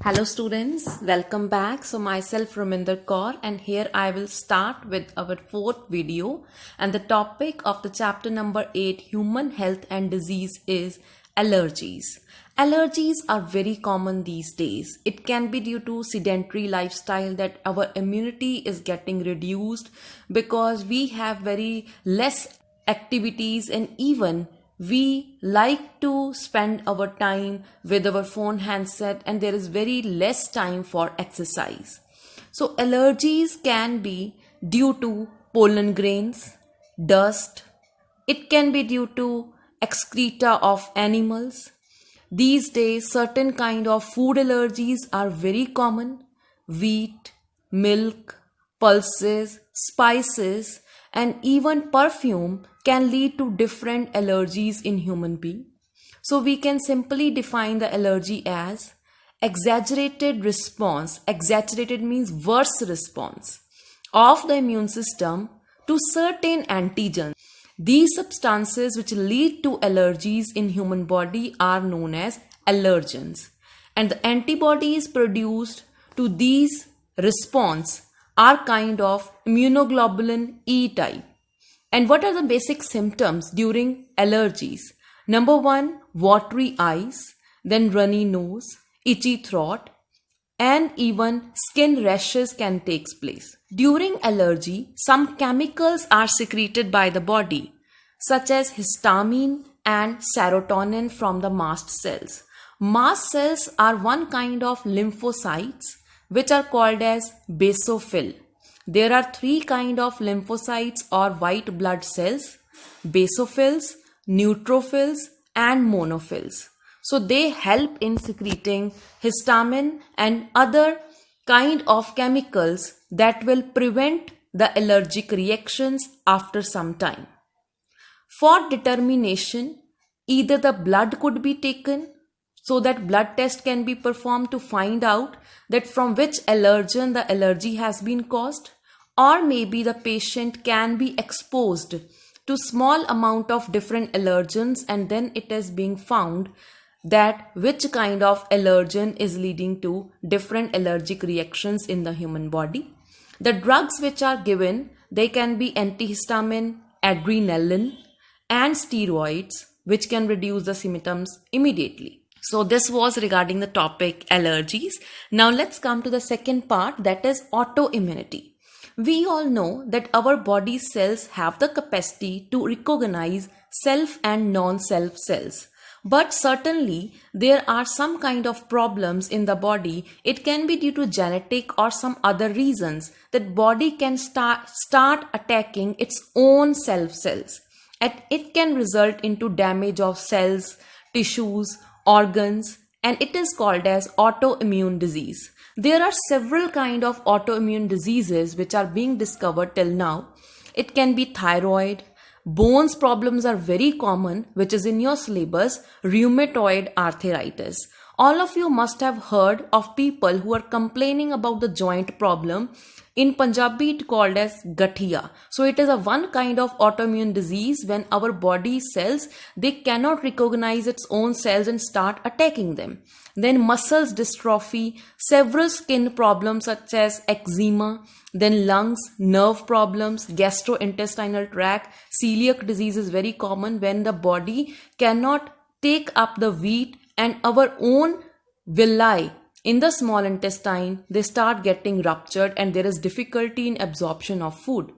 Hello students, welcome back. So myself Raminder Kaur and here I will start with our fourth video, and the topic of the chapter number 8, Human Health and Disease, is allergies. Allergies are very common these days. It can be due to sedentary lifestyle, that our immunity is getting reduced because we have very less activities, and even we like to spend our time with our phone handset, and there is very less time for exercise. So allergies can be due to pollen grains, dust. It can be due to excreta of animals. These days certain kind of food allergies are very common: wheat, milk, pulses, spices, and even perfume can lead to different allergies in human being. So we can simply define the allergy as exaggerated response. Exaggerated means worse response of the immune system to certain antigens. These substances which lead to allergies in human body are known as allergens, and the antibodies produced to these response are kind of immunoglobulin E type. And what are the basic symptoms during allergies? Number 1, watery eyes, then runny nose, itchy throat, and even skin rashes can take place. During allergy, some chemicals are secreted by the body, such as histamine and serotonin from the mast cells. Mast cells are one kind of lymphocytes which are called as basophil. There are three kind of lymphocytes or white blood cells: basophils, neutrophils, and monophils. So they help in secreting histamine and other kind of chemicals that will prevent the allergic reactions after some time. For determination, either the blood could be taken, so that blood test can be performed to find out that from which allergen the allergy has been caused, or maybe the patient can be exposed to small amount of different allergens, and then it is being found that which kind of allergen is leading to different allergic reactions in the human body. The drugs which are given, they can be antihistamine, adrenaline, and steroids, which can reduce the symptoms immediately. So this was regarding the topic allergies. Now let's come to the second part, that is autoimmunity. We all know that our body cells have the capacity to recognize self and non-self cells. But certainly there are some kind of problems in the body. It can be due to genetic or some other reasons that body can start attacking its own self cells. And it can result into damage of cells, tissues, organs, and it is called as autoimmune disease. There are several kind of autoimmune diseases which are being discovered till now. It can be thyroid, bones problems are very common, which is in your syllabus, rheumatoid arthritis. All of you must have heard of people who are complaining about the joint problem. In Punjabi it called as gathia. So it is a one kind of autoimmune disease when our body cells, they cannot recognize its own cells and start attacking them. Then muscles dystrophy, several skin problems such as eczema, then lungs, nerve problems, gastrointestinal tract, celiac disease is very common when the body cannot take up the wheat, and our own villi in the small intestine, they start getting ruptured and there is difficulty in absorption of food.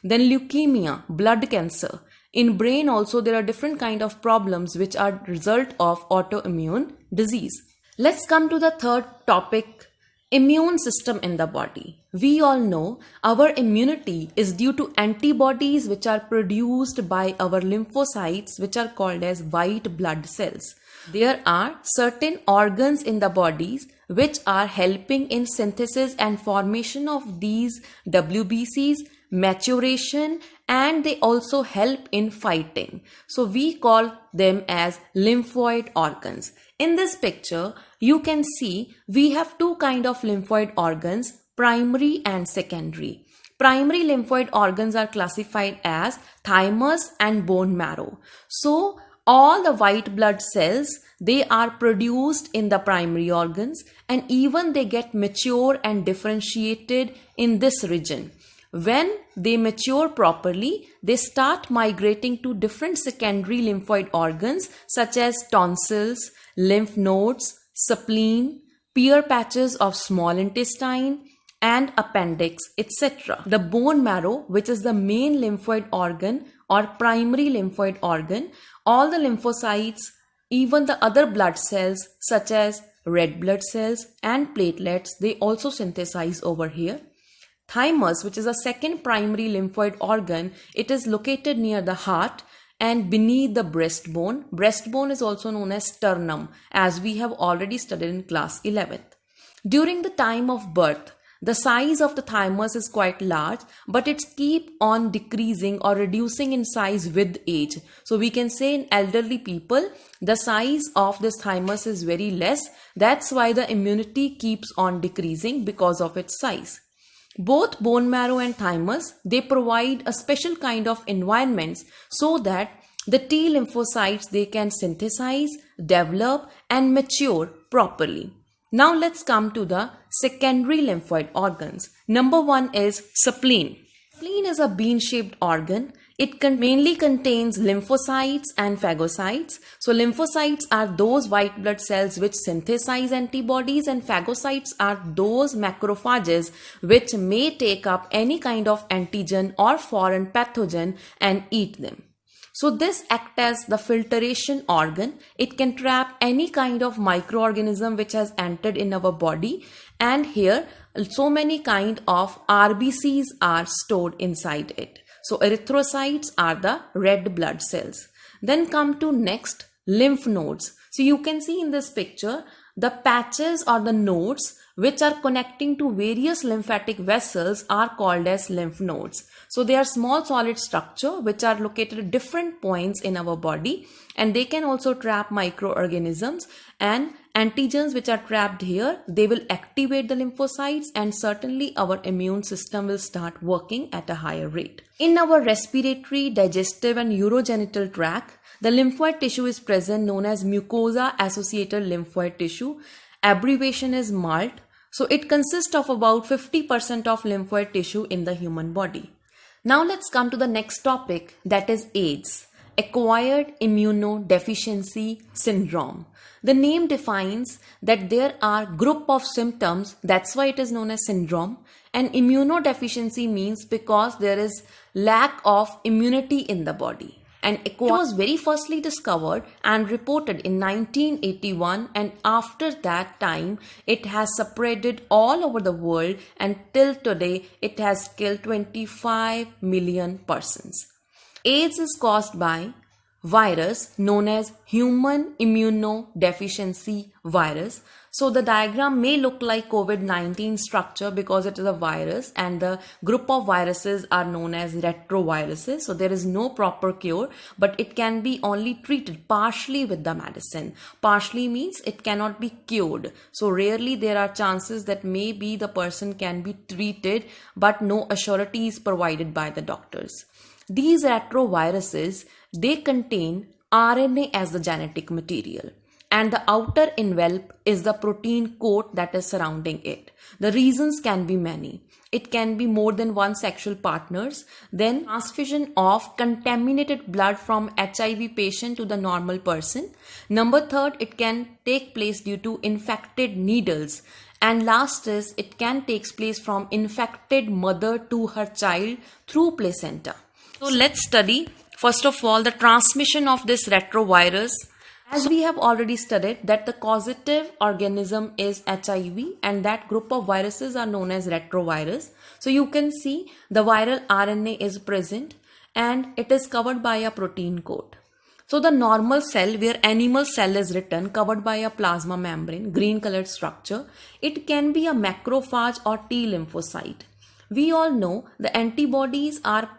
Then leukemia, blood cancer. In brain also there are different kind of problems which are result of autoimmune disease. Let's come to the third topic, immune system in the body. We all know our immunity is due to antibodies which are produced by our lymphocytes, which are called as white blood cells. There are certain organs in the bodies which are helping in synthesis and formation of these WBCs, maturation, and they also help in fighting. So we call them as lymphoid organs. In this picture, you can see we have two kind of lymphoid organs, primary and secondary. Primary lymphoid organs are classified as thymus and bone marrow. So all the white blood cells, they are produced in the primary organs, and even they get mature and differentiated in this region. When they mature properly, they start migrating to different secondary lymphoid organs such as tonsils, lymph nodes, spleen, Peyer's patches of small intestine, and appendix, etc. The bone marrow, which is the main lymphoid organ or primary lymphoid organ, all the lymphocytes, even the other blood cells such as red blood cells and platelets, they also synthesize over here. Thymus, which is a second primary lymphoid organ, it is located near the heart and beneath the breastbone. Breastbone is also known as sternum, as we have already studied in class 11th. During the time of birth, the size of the thymus is quite large, but it keeps on decreasing or reducing in size with age. So we can say in elderly people, the size of this thymus is very less. That's why the immunity keeps on decreasing because of its size. Both bone marrow and thymus, they provide a special kind of environments so that the T lymphocytes, they can synthesize, develop and mature properly. Now let's come to the secondary lymphoid organs. Number one is spleen. Spleen is a bean-shaped organ. It mainly contains lymphocytes and phagocytes. So lymphocytes are those white blood cells which synthesize antibodies, and phagocytes are those macrophages which may take up any kind of antigen or foreign pathogen and eat them. So this acts as the filtration organ. It can trap any kind of microorganism which has entered in our body, and here so many kind of RBCs are stored inside it. So erythrocytes are the red blood cells. Then come to next, lymph nodes. So you can see in this picture the patches or the nodes which are connecting to various lymphatic vessels are called as lymph nodes. So they are small solid structure which are located at different points in our body, and they can also trap microorganisms, and antigens which are trapped here, they will activate the lymphocytes, and certainly our immune system will start working at a higher rate. In our respiratory, digestive and urogenital tract, the lymphoid tissue is present, known as mucosa associated lymphoid tissue. Abbreviation is MALT. So it consists of about 50% of lymphoid tissue in the human body. Now let's come to the next topic, that is AIDS, acquired immunodeficiency syndrome. The name defines that there are group of symptoms, that's why it is known as syndrome. And immunodeficiency means because there is lack of immunity in the body. And it was very firstly discovered and reported in 1981, and after that time it has spread all over the world, and till today it has killed 25 million persons. AIDS is caused by virus known as human immunodeficiency virus. So the diagram may look like COVID-19 structure because it is a virus, and the group of viruses are known as retroviruses. So there is no proper cure, but it can be only treated partially with the medicine. Partially means it cannot be cured. So rarely there are chances that maybe the person can be treated, but no assurity is provided by the doctors. These retroviruses, they contain RNA as the genetic material, and the outer envelope is the protein coat that is surrounding it. The reasons can be many. It can be more than one sexual partners, then transfusion of contaminated blood from HIV patient to the normal person. Number third, it can take place due to infected needles. And last is, it can take place from infected mother to her child through placenta. So let's study first of all the transmission of this retrovirus. As we have already studied that the causative organism is HIV, and that group of viruses are known as retrovirus. So you can see the viral RNA is present and it is covered by a protein coat. So the normal cell, where animal cell is written, covered by a plasma membrane, green colored structure, it can be a macrophage or T lymphocyte. We all know the antibodies are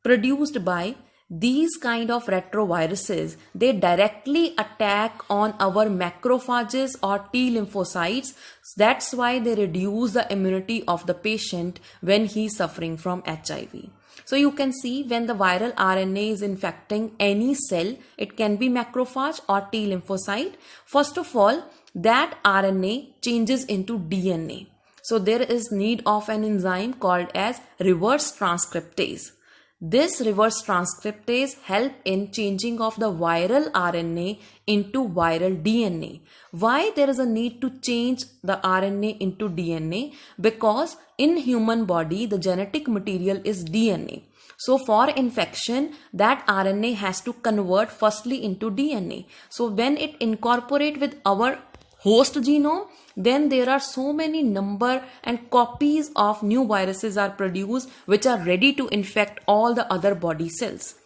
produced by these kind of retroviruses. They directly attack on our macrophages or T lymphocytes. That's why they reduce the immunity of the patient when he is suffering from HIV. So you can see when the viral RNA is infecting any cell, it can be macrophage or T lymphocyte. First of all, that RNA changes into DNA. So there is need of an enzyme called as reverse transcriptase. This reverse transcriptase help in changing of the viral RNA into viral DNA. Why there is a need to change the RNA into DNA? Because in human body, the genetic material is DNA. So for infection, that RNA has to convert firstly into DNA. So when it incorporate with our host genome, then there are so many number and copies of new viruses are produced which are ready to infect all the other body cells.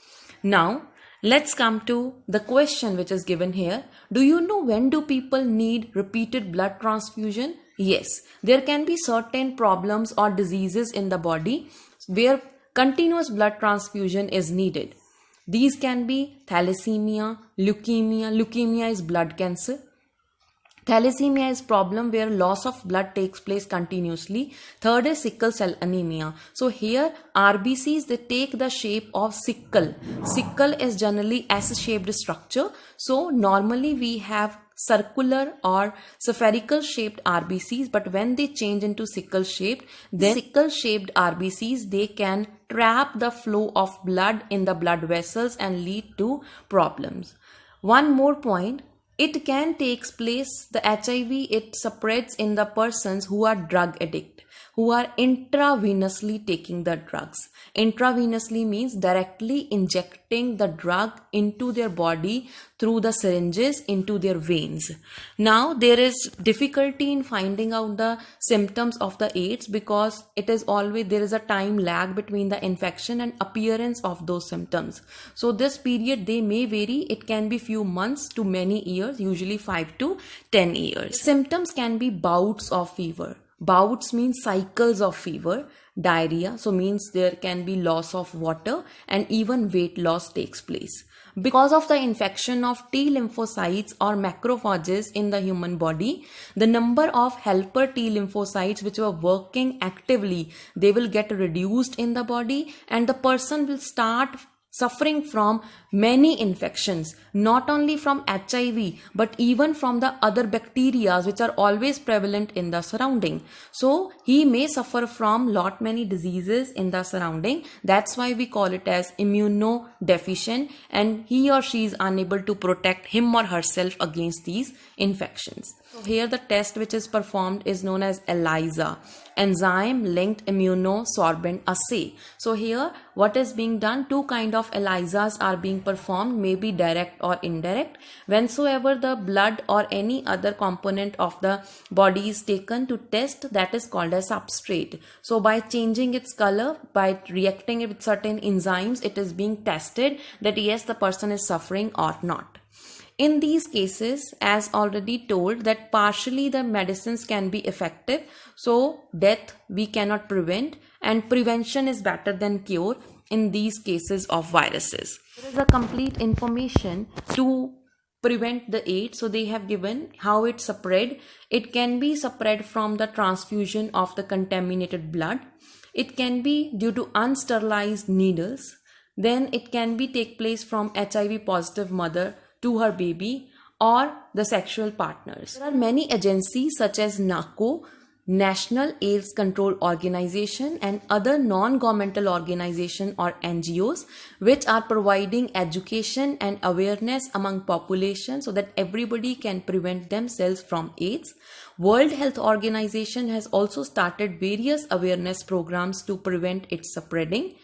Now, let's come to the question which is given here. Do you know when do people need repeated blood transfusion? Yes, there can be certain problems or diseases in the body where continuous blood transfusion is needed. These can be thalassemia, leukemia. Leukemia is blood cancer. Thalassemia is problem where loss of blood takes place continuously. Third is sickle cell anemia. So here RBCs, they take the shape of sickle. Sickle is generally S-shaped structure. So normally we have circular or spherical shaped RBCs, but when they change into sickle shaped, then sickle shaped RBCs, they can trap the flow of blood in the blood vessels and lead to problems. One more point. It can take place, the HIV, it spreads in the persons who are drug addict, who are intravenously taking the drugs. Intravenously means directly injecting the drug into their body through the syringes into their veins. Now there is difficulty in finding out the symptoms of the AIDS because there is a time lag between the infection and appearance of those symptoms. So this period, they may vary. It can be few months to many years, usually 5 to 10 years. Symptoms can be bouts of fever. Bouts means cycles of fever. Diarrhea, so means there can be loss of water, and even weight loss takes place. Because of the infection of T lymphocytes or macrophages in the human body, the number of helper T lymphocytes which were working actively, they will get reduced in the body, and the person will start suffering from many infections, not only from HIV but even from the other bacteria which are always prevalent in the surrounding. So he may suffer from lot many diseases in the surrounding. That's why we call it as immunodeficient, and he or she is unable to protect him or herself against these infections. So here the test which is performed is known as ELISA, enzyme linked immunosorbent assay. So here what is being done, two kind of ELISAs are being performed, maybe direct or indirect. Whensoever the blood or any other component of the body is taken to test, that is called as substrate. So by changing its color, by reacting with certain enzymes, it is being tested that yes, the person is suffering or not. In these cases, as already told, that partially the medicines can be effective. So death we cannot prevent, and prevention is better than cure in these cases of viruses. There is a complete information to prevent the AIDS. So they have given how it spread. It can be spread from the transfusion of the contaminated blood. It can be due to unsterilized needles. Then it can be take place from HIV positive mother to her baby or the sexual partners. There are many agencies such as NACO, National AIDS Control Organization, and other non-governmental organizations or NGOs which are providing education and awareness among population so that everybody can prevent themselves from AIDS. World Health Organization has also started various awareness programs to prevent its spreading.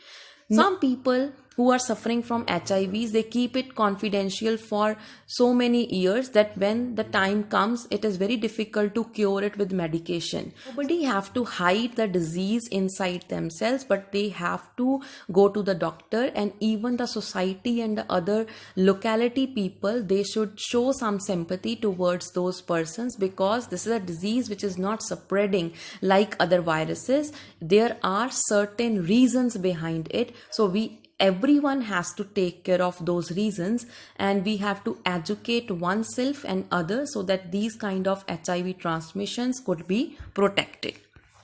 Some people who are suffering from HIVs, they keep it confidential for so many years that when the time comes, it is very difficult to cure it with medication. Nobody have to hide the disease inside themselves, but they have to go to the doctor, and even the society and the other locality people, they should show some sympathy towards those persons, because this is a disease which is not spreading like other viruses. There are certain reasons behind it. So everyone has to take care of those reasons, and we have to educate oneself and others so that these kind of HIV transmissions could be protected.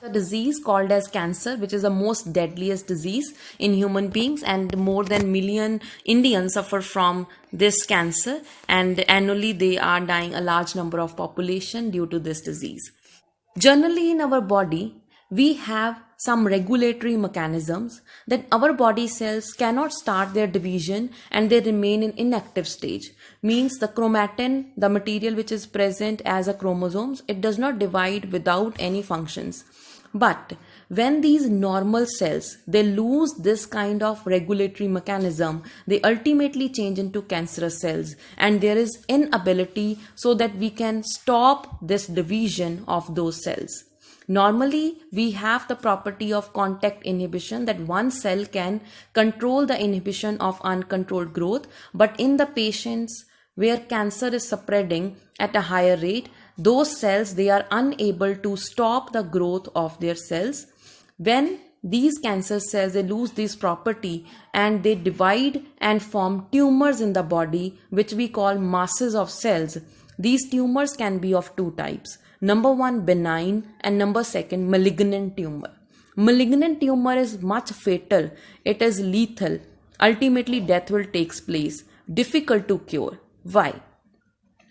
A disease called as cancer, which is the most deadliest disease in human beings, and more than million Indians suffer from this cancer, and annually they are dying a large number of population due to this disease. Generally in our body, we have some regulatory mechanisms that our body cells cannot start their division and they remain in inactive stage. Means the chromatin, the material which is present as a chromosomes, it does not divide without any functions. But when these normal cells, they lose this kind of regulatory mechanism, they ultimately change into cancerous cells, and there is inability so that we can stop this division of those cells. Normally, we have the property of contact inhibition, that one cell can control the inhibition of uncontrolled growth, but in the patients where cancer is spreading at a higher rate, those cells, they are unable to stop the growth of their cells. When these cancer cells, they lose this property and they divide and form tumors in the body, which we call masses of cells. These tumors can be of two types. Number one, benign, and number second, malignant tumor. Malignant tumor is much fatal. It is lethal. Ultimately, death will take place. Difficult to cure. Why?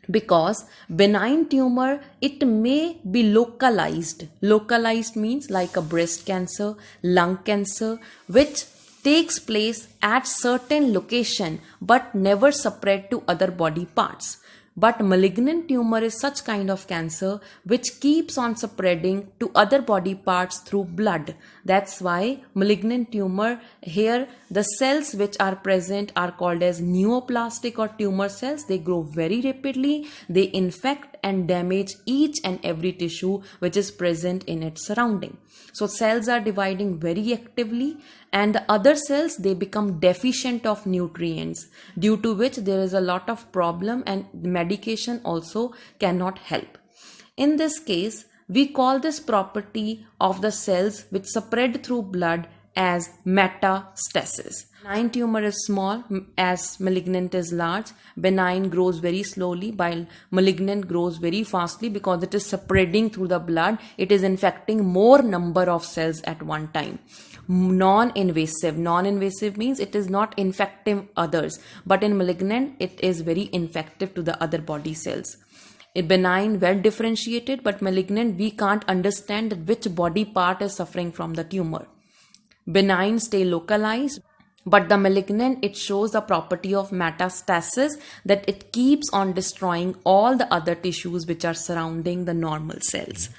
Because benign tumor, it may be localized. Localized means like a breast cancer, lung cancer, which takes place at certain location but never spread to other body parts. But malignant tumor is such kind of cancer which keeps on spreading to other body parts through blood. That's why malignant tumor, here the cells which are present are called as neoplastic or tumor cells. They grow very rapidly. They infect and damage each and every tissue which is present in its surrounding. So cells are dividing very actively, and the other cells, they become deficient of nutrients, due to which there is a lot of problem and medication also cannot help. In this case, we call this property of the cells which spread through blood as metastasis. Benign tumor is small as malignant is large. Benign grows very slowly while malignant grows very fastly because it is spreading through the blood. It is infecting more number of cells at one time. Non-invasive. Non-invasive means it is not infecting others, but in malignant it is very infective to the other body cells. A benign, well differentiated, but malignant, we can't understand which body part is suffering from the tumor. Benign stay localized, but the malignant, it shows the property of metastasis, that it keeps on destroying all the other tissues which are surrounding the normal cells.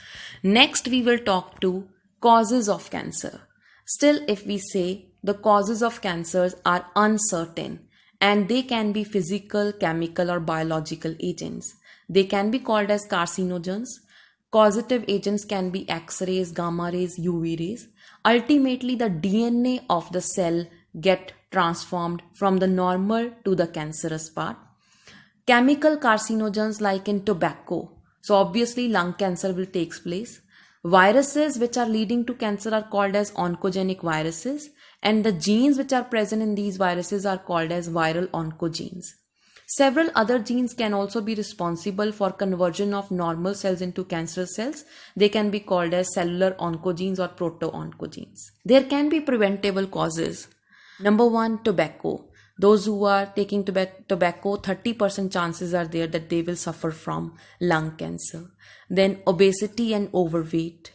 Next, we will talk to causes of cancer. Still, if we say the causes of cancers are uncertain, and they can be physical, chemical or biological agents. They can be called as carcinogens. Causative agents can be X-rays, gamma rays, UV rays. Ultimately, the DNA of the cell get transformed from the normal to the cancerous part. Chemical carcinogens like in tobacco. So obviously lung cancer will take place. Viruses which are leading to cancer are called as oncogenic viruses, and the genes which are present in these viruses are called as viral oncogenes. Several other genes can also be responsible for conversion of normal cells into cancerous cells. They can be called as cellular oncogenes or proto-oncogenes. There can be preventable causes. Number one, tobacco. Those who are taking tobacco, 30% chances are there that they will suffer from lung cancer. Then obesity and overweight.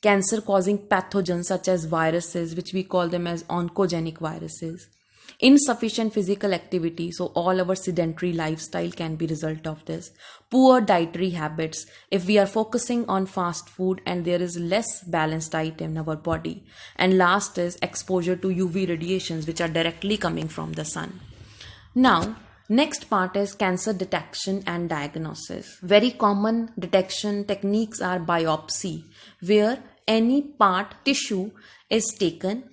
Cancer causing pathogens such as viruses, which we call them as oncogenic viruses. Insufficient physical activity, so all our sedentary lifestyle can be result of this. Poor dietary habits, if we are focusing on fast food and there is less balanced diet in our body. And last is exposure to UV radiations which are directly coming from the sun. Now, next part is cancer detection and diagnosis. Very common detection techniques are biopsy, where any part tissue is taken.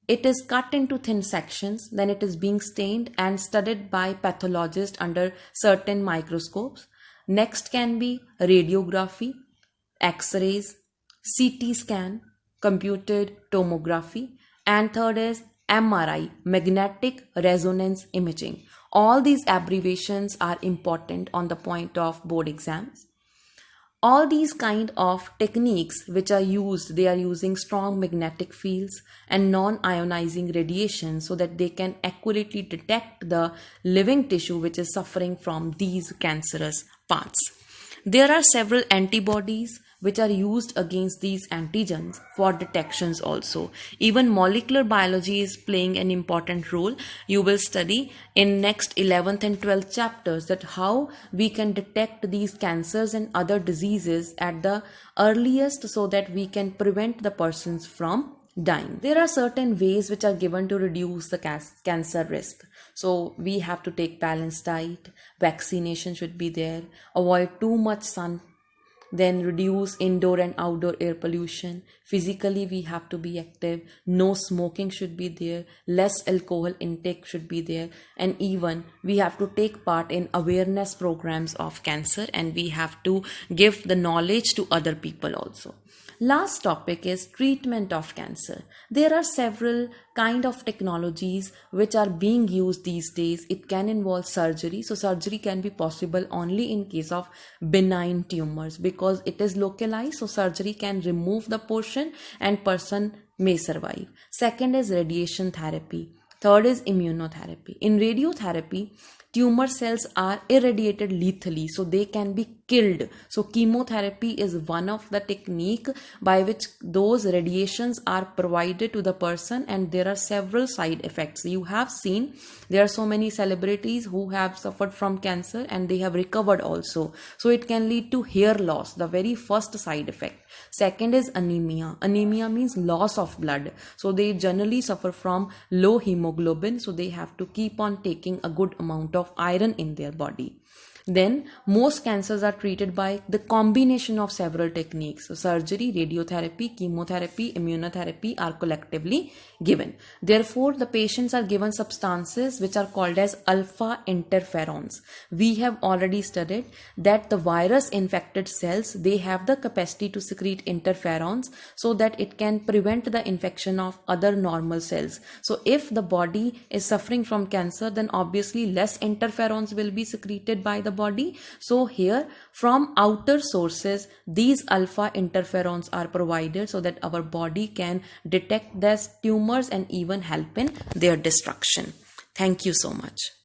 It is cut into thin sections, then it is being stained and studied by pathologists under certain microscopes. Next can be radiography, X-rays, CT scan, computed tomography, and third is MRI, magnetic resonance imaging. All these abbreviations are important on the point of board exams. All these kind of techniques which are used, they are using strong magnetic fields and non-ionizing radiation so that they can accurately detect the living tissue which is suffering from these cancerous parts. There are several antibodies which are used against these antigens for detections also. Even molecular biology is playing an important role. You will study in next 11th and 12th chapters that how we can detect these cancers and other diseases at the earliest so that we can prevent the persons from dying. There are certain ways which are given to reduce the cancer risk. So we have to take balanced diet, vaccination should be there, avoid too much sun, then reduce indoor and outdoor air pollution. Physically we have to be active, no smoking should be there, less alcohol intake should be there, and even we have to take part in awareness programs of cancer, and we have to give the knowledge to other people also. Last topic is treatment of cancer. There are several kind of technologies which are being used these days. It can involve surgery. So surgery can be possible only in case of benign tumors because it is localized. So surgery can remove the portion and person may survive. Second is radiation therapy. Third is immunotherapy. In radiotherapy, tumor cells are irradiated lethally, so they can be killed. So chemotherapy is one of the technique by which those radiations are provided to the person, and there are several side effects. You have seen there are so many celebrities who have suffered from cancer and they have recovered also. So it can lead to hair loss, the very first side effect. Second is anemia. Anemia means loss of blood. So they generally suffer from low hemoglobin, so they have to keep on taking a good amount of iron in their body. Then most cancers are treated by the combination of several techniques. So surgery, radiotherapy, chemotherapy, immunotherapy are collectively given. Therefore, the patients are given substances which are called as alpha interferons. We have already studied that the virus infected cells, they have the capacity to secrete interferons so that it can prevent the infection of other normal cells. So if the body is suffering from cancer, then obviously less interferons will be secreted by the body. So here from outer sources these alpha interferons are provided so that our body can detect these tumors and even help in their destruction. Thank you so much.